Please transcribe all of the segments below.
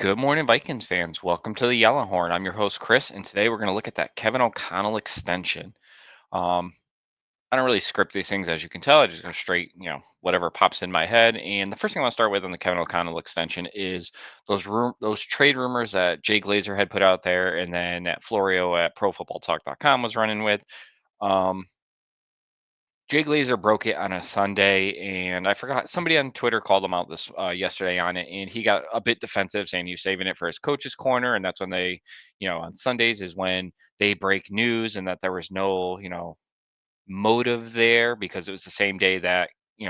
Good morning, Vikings fans. Welcome to the Yellow Horn. I'm your host, Chris, and today we're going to look at that Kevin O'Connell extension. Um, I don't really script these things, as you can tell. I just go straight, whatever pops in my head. And the first thing I want to start with on the Kevin O'Connell extension is those trade rumors that Jay Glazer had put out there, and then that Florio at ProFootballTalk.com was running with. Um, Jay Glazer broke it on a Sunday, and I forgot somebody on Twitter called him out this yesterday on it, and he got a bit defensive, saying he was saving it for his coach's corner, and that's when they, on Sundays is when they break news, and that there was no, motive there because it was the same day that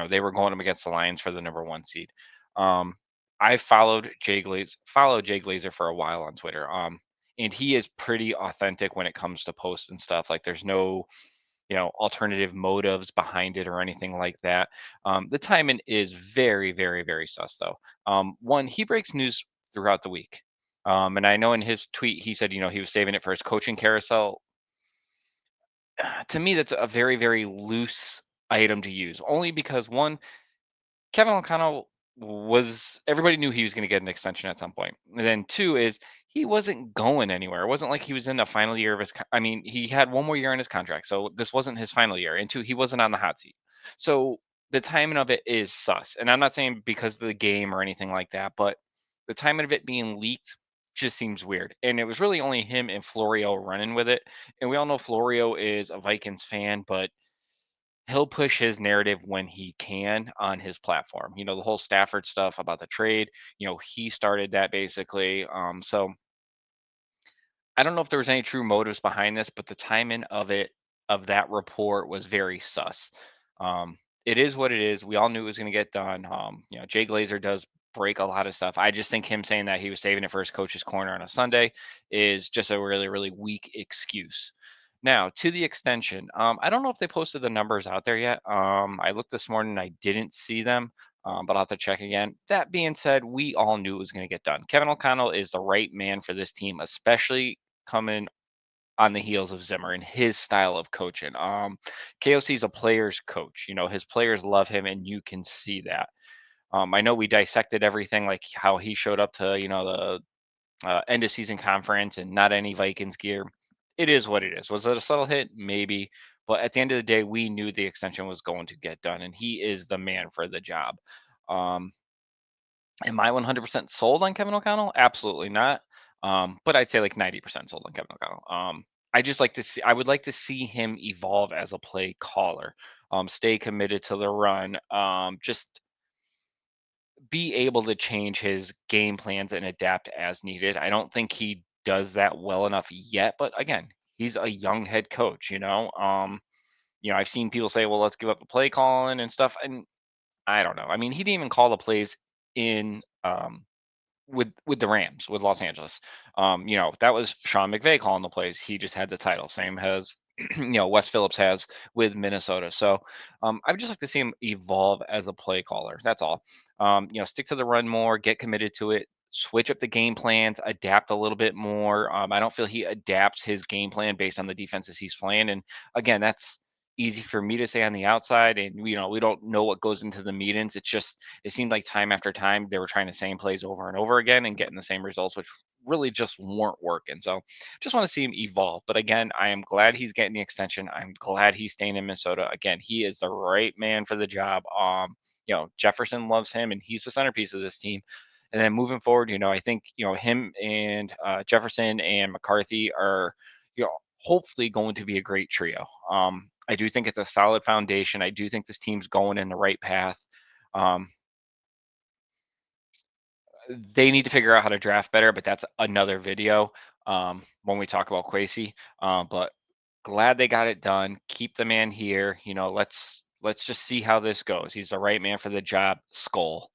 they were going up against the Lions for the number one seed. Um, I followed Jay Glazer for a while on Twitter, and he is pretty authentic when it comes to posts and stuff. Like there's no alternative motives behind it or anything like that. The timing is very, very, very sus though. One, he breaks news throughout the week. And I know in his tweet he said, he was saving it for his coaching carousel. To me, that's a very, very loose item to use, only because one, Kevin O'Connell was everybody knew he was going to get an extension at some point. And then two is he wasn't going anywhere. It wasn't like he was in the final year of his. I mean, he had one more year in his contract, so this wasn't his final year. And two, he wasn't on the hot seat. So the timing of it is sus. And I'm not saying because of the game or anything like that, but the timing of it being leaked just seems weird. And it was really only him and Florio running with it. And we all know Florio is a Vikings fan, but he'll push his narrative when he can on his platform. The whole Stafford stuff about the trade, he started that basically. So I don't know if there was any true motives behind this, but the timing of that report was very sus. It is what it is. We all knew it was going to get done. Jay Glazer does break a lot of stuff. I just think him saying that he was saving it for his coach's corner on a Sunday is just a really, really weak excuse. Now, to the extension, I don't know if they posted the numbers out there yet. I looked this morning, I didn't see them, but I'll have to check again. That being said, we all knew it was going to get done. Kevin O'Connell is the right man for this team, especially coming on the heels of Zimmer and his style of coaching. KOC is a player's coach. His players love him, and you can see that. I know we dissected everything, like how he showed up to, end of season conference and not any Vikings gear. It is what it is. Was it a subtle hit? Maybe. But at the end of the day, we knew the extension was going to get done, and he is the man for the job. Um, am I 100% sold on Kevin O'Connell? Absolutely not. But I'd say like 90% sold on Kevin O'Connell. I would like to see him evolve as a play caller, stay committed to the run, just be able to change his game plans and adapt as needed. I don't think he does that well enough yet, but again, he's a young head coach. I've seen people say, well, let's give up the play calling and stuff. And I don't know. I mean, he didn't even call the plays in with the Rams with Los Angeles. That was Sean McVay calling the plays. He just had the title, same as Wes Phillips has with Minnesota. So I would just like to see him evolve as a play caller. That's all. Stick to the run more, get committed to it. Switch up the game plans, adapt a little bit more. I don't feel he adapts his game plan based on the defenses he's playing. And again, that's easy for me to say on the outside. And we don't know what goes into the meetings. It seemed like time after time they were trying the same plays over and over again and getting the same results, which really just weren't working. So just want to see him evolve. But again, I am glad he's getting the extension. I'm glad he's staying in Minnesota. Again, he is the right man for the job. Jefferson loves him, and he's the centerpiece of this team. And then moving forward, I think him and Jefferson and McCarthy are hopefully going to be a great trio. I do think it's a solid foundation. I do think this team's going in the right path. Um, they need to figure out how to draft better, but that's another video when we talk about Quasey. But glad they got it done. Keep the man here. Let's just see how this goes. He's the right man for the job. Skull.